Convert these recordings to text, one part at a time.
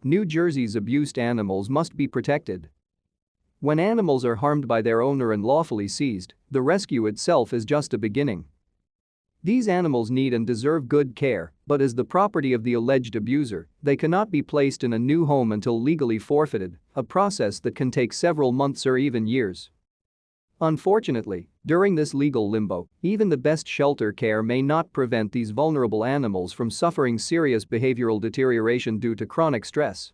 New Jersey's abused animals must be protected. When animals are harmed by their owner and lawfully seized, the rescue itself is just a beginning. These animals need and deserve good care, but as the property of the alleged abuser, they cannot be placed in a new home until legally forfeited, a process that can take several months or even years. Unfortunately, during this legal limbo, even the best shelter care may not prevent these vulnerable animals from suffering serious behavioral deterioration due to chronic stress.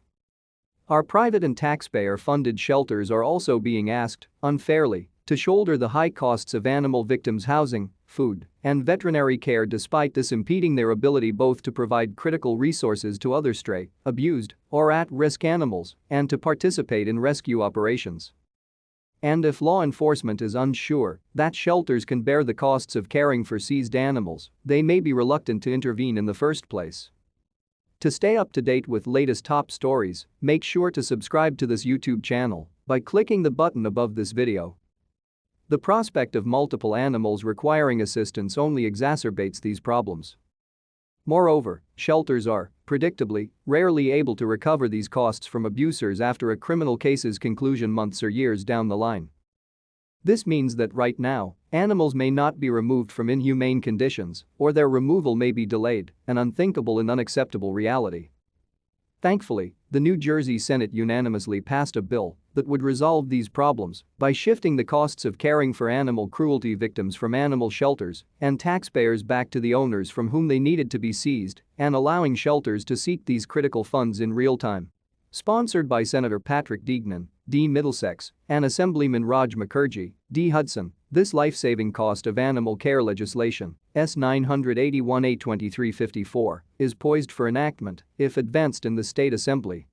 Our private and taxpayer-funded shelters are also being asked, unfairly, to shoulder the high costs of animal victims' housing, food, and veterinary care, despite this impeding their ability both to provide critical resources to other stray, abused, or at-risk animals and to participate in rescue operations. And if law enforcement is unsure that shelters can bear the costs of caring for seized animals, they may be reluctant to intervene in the first place. To stay up to date with latest top stories, make sure to subscribe to this YouTube channel by clicking the button above this video. The prospect of multiple animals requiring assistance only exacerbates these problems. Moreover, shelters are, predictably, rarely able to recover these costs from abusers after a criminal case's conclusion months or years down the line. This means that right now, animals may not be removed from inhumane conditions, or their removal may be delayed, an unthinkable and unacceptable reality. Thankfully, the New Jersey Senate unanimously passed a bill that would resolve these problems by shifting the costs of caring for animal cruelty victims from animal shelters and taxpayers back to the owners from whom they needed to be seized and allowing shelters to seek these critical funds in real time. Sponsored by Senator Patrick Deignan, D. Middlesex, and Assemblyman Raj Mukherjee, D. Hudson, this life-saving cost of animal care legislation, S. 981 A2354, is poised for enactment if advanced in the state assembly.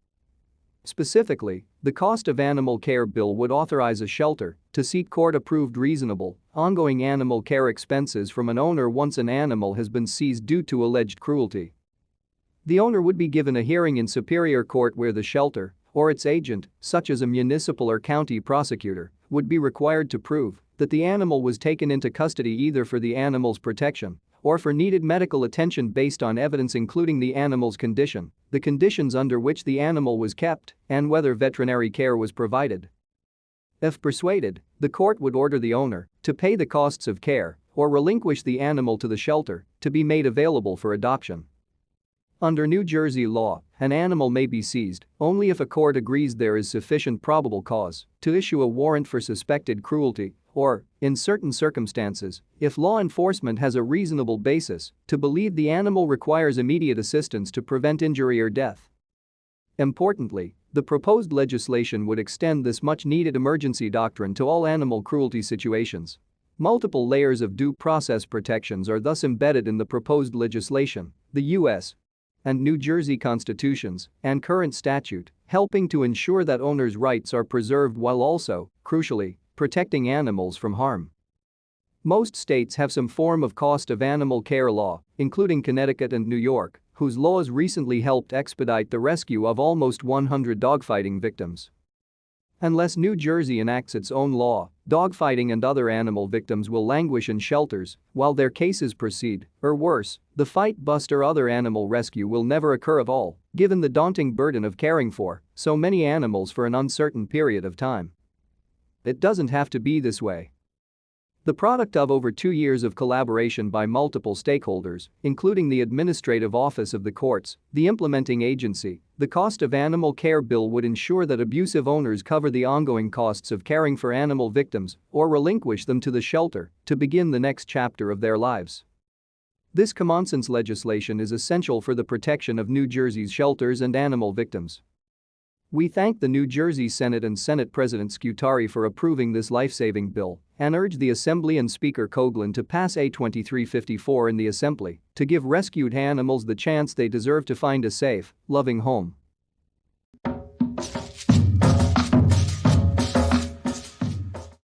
Specifically, the cost of animal care bill would authorize a shelter to seek court-approved reasonable, ongoing animal care expenses from an owner once an animal has been seized due to alleged cruelty. The owner would be given a hearing in Superior Court where the shelter, or its agent, such as a municipal or county prosecutor, would be required to prove that the animal was taken into custody either for the animal's protection or for needed medical attention based on evidence including the animal's condition, the conditions under which the animal was kept, and whether veterinary care was provided. If persuaded, the court would order the owner to pay the costs of care or relinquish the animal to the shelter to be made available for adoption. Under New Jersey law, an animal may be seized only if a court agrees there is sufficient probable cause to issue a warrant for suspected cruelty or, in certain circumstances, if law enforcement has a reasonable basis to believe the animal requires immediate assistance to prevent injury or death. Importantly, the proposed legislation would extend this much-needed emergency doctrine to all animal cruelty situations. Multiple layers of due process protections are thus embedded in the proposed legislation, the U.S. and New Jersey constitutions and current statute, helping to ensure that owners' rights are preserved while also, crucially, protecting animals from harm. Most states have some form of cost of animal care law, including Connecticut and New York, whose laws recently helped expedite the rescue of almost 100 dogfighting victims. Unless New Jersey enacts its own law, dogfighting and other animal victims will languish in shelters while their cases proceed, or worse, the fight, bust or other animal rescue will never occur at all, given the daunting burden of caring for so many animals for an uncertain period of time. It doesn't have to be this way. The product of over 2 years of collaboration by multiple stakeholders, including the Administrative Office of the Courts, the implementing agency, the cost of animal care bill would ensure that abusive owners cover the ongoing costs of caring for animal victims or relinquish them to the shelter to begin the next chapter of their lives. This common-sense legislation is essential for the protection of New Jersey's shelters and animal victims. We thank the New Jersey Senate and Senate President Scutari for approving this life-saving bill and urge the Assembly and Speaker Coughlin to pass A2354 in the Assembly to give rescued animals the chance they deserve to find a safe, loving home.